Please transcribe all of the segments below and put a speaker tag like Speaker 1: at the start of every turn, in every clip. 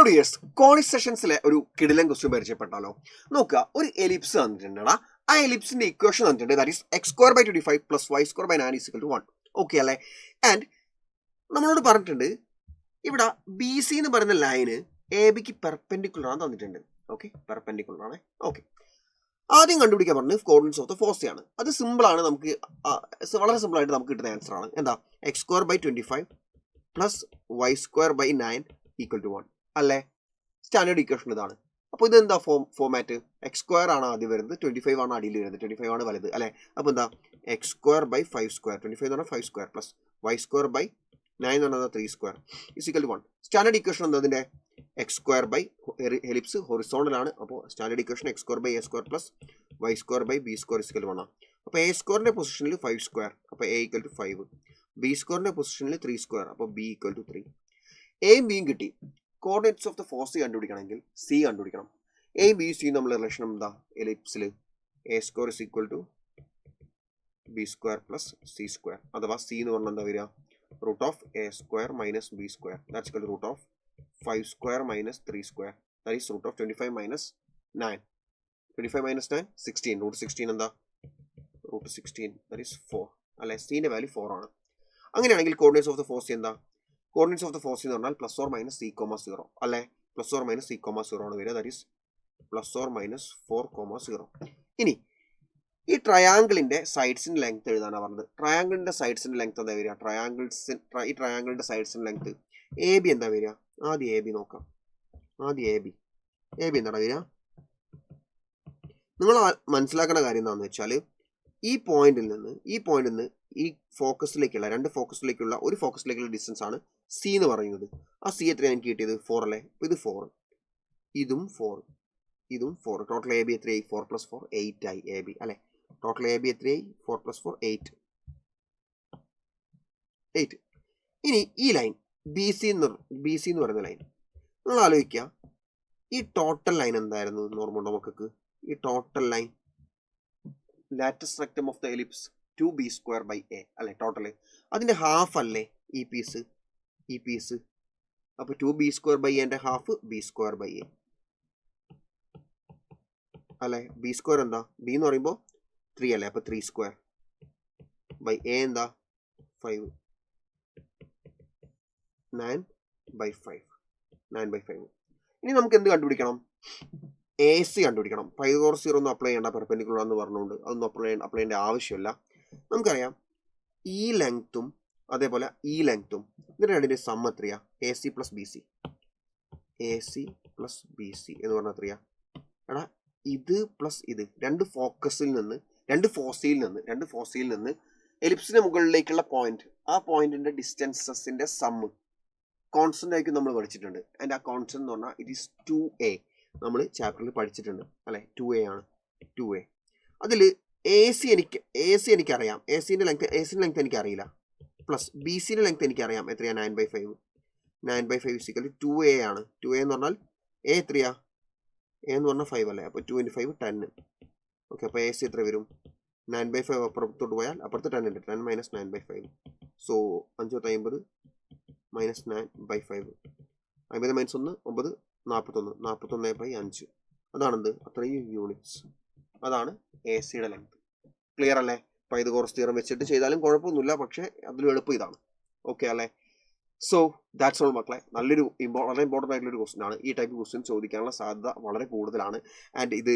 Speaker 1: Dears conic സെഷൻസിലെ ഒരു കിടിലൻ question പരിചയപ്പെട്ടാലോ. നോക്കുക, ഒരു എലിപ്സ് തന്നിട്ടുണ്ടാ. ആ എലിപ്സിന്റെ ഇക്വേഷൻ തന്നിട്ടുണ്ട്. That is x² / 25 + y² - 9 = 1. Okay അല്ലേ? ആൻഡ് നമ്മളോട് പറഞ്ഞിട്ടുണ്ട് ഇവിടെ ബി സി എന്ന് പറയുന്ന ലൈന് എ ബിക്ക് പെർപെൻഡിക്കുലർ ആണ് തന്നിട്ടുണ്ട്. ഓക്കെ, പെർപെൻഡിക്കുലർ ആണ്. ഓക്കെ, ആദ്യം കണ്ടുപിടിക്കാൻ പറഞ്ഞത് കോർഡിനേറ്റ്സ് ഓഫ് ദ ഫോസി ആണ്. അത് സിമ്പിൾ ആണ്, നമുക്ക് വളരെ സിമ്പിൾ ആയിട്ട് നമുക്ക് കിട്ടുന്ന ആൻസർ ആണ്. എന്താ? x² / 25 + y² / 9 = 1 അല്ലേ? സ്റ്റാൻഡേർഡ് ഇക്വേഷൻ ഇതാണ്. അപ്പോൾ ഇതെന്താ ഫോമാറ്റ്? x² ആണ് ആദ്യം വരുന്നത്, 25 ആണ് അടിയിൽ വരുന്നത്, 25 ആണ് വലുത് അല്ലേ? അപ്പോൾ എന്താ? x² / 5², 25 എന്ന് പറഞ്ഞാൽ 5² + y² / 9 എന്ന് പറഞ്ഞാൽ 3² = 1. സ്റ്റാൻഡേർഡ് ഇക്വേഷൻ എന്താ? അതിൻ്റെ x² എലിപ്സ് ഹൊറിസോണ്ടൽ ആണ്. അപ്പോൾ standard equation x² / a² + y² / b² = 1 ആണ്. അപ്പോൾ a² പൊസിഷനിൽ 5², അപ്പോൾ a = 5. b² പൊസിഷനിൽ 3², അപ്പോൾ b = 3. എയും ബിയും കിട്ടി. കോർഡിനേറ്റ്സ് ഓഫ് ദ ഫോസി കണ്ടുപിടിക്കണമെങ്കിൽ സി കണ്ടുപിടിക്കണം. എ ബി സി നമ്മൾ റിലേഷൻ എന്താ? എലിപ്സിൽ a² = b² + c², അഥവാ സി എന്ന് പറഞ്ഞാൽ എന്താ വരിക? √a² - b², that's equal to √5² - 3², that is √25 - 9. 25 - 9 16. √16 എന്താ? √16, ദാറ്റ് ഈസ് 4 അല്ലെ? സിന്റെ വാല്യൂ 4 ആണ്. അങ്ങനെയാണെങ്കിൽ കോർഡിനേറ്റ്സ് ഓഫ് ദ ഫോസി എന്താ? കോർഡിനേറ്റ്സ് ഓഫ് ദ ഫോസി എന്ന് പറഞ്ഞാൽ +or - c, 0 അല്ലെ? +or - c, 0 ആണ് വരിക. That is +or - 4, 0. ഇനി ഈ ട്രയാങ്കിളിന്റെ സൈഡ്സിന്റെ ലെങ്ത് എഴുതാനാണ് പറഞ്ഞത്. ട്രയാങ്കിളിന്റെ സൈഡ്സിന്റെ ലെങ്ത് എന്താ വരിക? ഈ ട്രയാങ്കിളിന്റെ സൈഡ്സിന്റെ ലെങ്ത് എ ബി എന്താ വരിക? ആദ്യം എ ബി നോക്കാം. ആദ്യം എ ബി എന്താണ് വരിക? നിങ്ങൾ മനസ്സിലാക്കുന്ന കാര്യം എന്താണെന്ന് വെച്ചാൽ ഈ പോയിന്റിൽ നിന്ന് ഈ ഫോക്കസിലേക്കുള്ള രണ്ട് ഫോക്കസിലേക്കുള്ള ഒരു ഫോക്കസിലേക്കുള്ള ഡിസ്റ്റൻസ് ആണ് സി എന്ന് പറയുന്നത്. ആ സി എത്രയാണ് എനിക്ക് കിട്ടിയത്? 4 അല്ലേ? അപ്പോൾ ഇത് 4, ഇതും 4. ടോട്ടൽ എ ബി എത്രയായി? 4 + 4 8 ആയി എ ബി അല്ലെ? ടോട്ടൽ എ ബി എത്രയായി? 4 + 4 8. ഇനി ഈ ലൈൻ ബി സി എന്ന് പറയുന്ന ലൈൻ നിങ്ങൾ ആലോചിക്കുക, ഈ ടോട്ടൽ ലൈൻ എന്തായിരുന്നു? ഓർമ്മയുണ്ടോ മക്കൾക്ക്? ഈ total line latest rectum of the ellipse 2b² / a അല്ലെ? ടോട്ടൽ അതിന്റെ ഹാഫ് അല്ലേ ഈ പീസ്? അപ്പൊ 2b² / a half b² / a അല്ലെ? b² എന്താ? b എന്ന് പറയുമ്പോൾ 3 അല്ലേ? അപ്പൊ 3² / a എന്താ? 5. 9/5. ഇനി നമുക്ക് എന്ത് കണ്ടുപിടിക്കണം? എ സി കണ്ടുപിടിക്കണം. പൈതഗോറസ് തിയറം ഒന്നും അപ്ലൈ ചെയ്യേണ്ട, പെർപെൻഡിക്കുലർ എന്ന് പറഞ്ഞുകൊണ്ട് അതൊന്നും അപ്ലൈ ചെയ്യേണ്ട ആവശ്യമില്ല. നമുക്കറിയാം ഈ ലെങ്ത്തും അതേപോലെ ഈ ലെങ്ത്തും ഇതിന്റെ രണ്ടിന്റെ സം എത്രയാ? A C + B C. എന്ന് പറഞ്ഞാൽ എത്രയാ? എടാ, ഇത് പ്ലസ് ഇത് രണ്ട് ഫോസിയിൽ നിന്ന് എലിപ്സിന്റെ മുകളിലേക്കുള്ള പോയിന്റ്, ആ പോയിന്റിന്റെ ഡിസ്റ്റൻസസിന്റെ സമ്മ് കോൺസ്റ്റന്റ് ആയിരിക്കും നമ്മൾ പഠിച്ചിട്ടുണ്ട്. ആൻഡ് ആ കോൺസ്റ്റന്റ് എന്ന് പറഞ്ഞാൽ ഇറ്റ് ഈസ് 2a. നമ്മൾ ചാപ്റ്ററിൽ പഠിച്ചിട്ടുണ്ട് അല്ലെ? 2a ആണ്. 2a. അതിൽ എ സി എനിക്കറിയാം. എ സിന്റെ ലെങ്ത് എനിക്കറിയില്ല. പ്ലസ് ബി സിന്റെ ലെങ്ത് എനിക്കറിയാം. എത്രയാ? 9/5. 9/5 = 2a ആണ്. 2a എന്ന് പറഞ്ഞാൽ എ എത്രയാ? എ എന്ന് പറഞ്ഞാൽ 5 അല്ലേ? അപ്പോൾ 2 × 5 10. ഓക്കെ, അപ്പോൾ എ സി എത്ര വരും? 9/5 അപ്പുറത്തോട്ട് പോയാൽ അപ്പുറത്ത് 10 ഉണ്ട്. 10 - 9/5. സോ 5 × 50 - 9/5. 50 - 1 9, 41. 41/5. അതാണെന്ത്? അത്രയും യൂണിറ്റ്സ്. അതാണ് എ സിയുടെ ലെങ്ത്. ക്ലിയർ അല്ലേ? പൈതഗോറസ് തിയറം വെച്ചിട്ട് ചെയ്താലും കുഴപ്പമൊന്നുമില്ല, പക്ഷേ അതിലും എളുപ്പം ഇതാണ്. ഓക്കെ അല്ലേ? സോ ദാറ്റ്സ് ഓൾ മക്കളെ. വളരെ ഇമ്പോർട്ടൻ്റ് ആയിട്ടുള്ളൊരു ക്വസ്റ്റ്യൻ ആണ്. ഈ ടൈപ്പ് ക്വസ്റ്റ്യൻ ചോദിക്കാനുള്ള സാധ്യത വളരെ കൂടുതലാണ്. ആൻഡ് ഇത്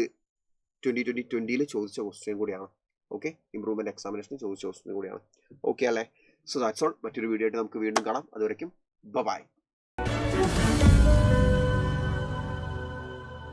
Speaker 1: 2020 ചോദിച്ച ക്വസ്റ്റ്യൻ കൂടിയാണ്. ഓക്കെ, ഇംപ്രൂവ്മെന്റ് എക്സാമിനേഷന് ചോദിച്ച ക്വസ്റ്റ്യൻ കൂടിയാണ്. ഓക്കെ അല്ലേ? So that's all. മറ്റൊരു വീഡിയോ ആയിട്ട് നമുക്ക് വീണ്ടും കാണാം. അതുവരയ്ക്കും ബൈ.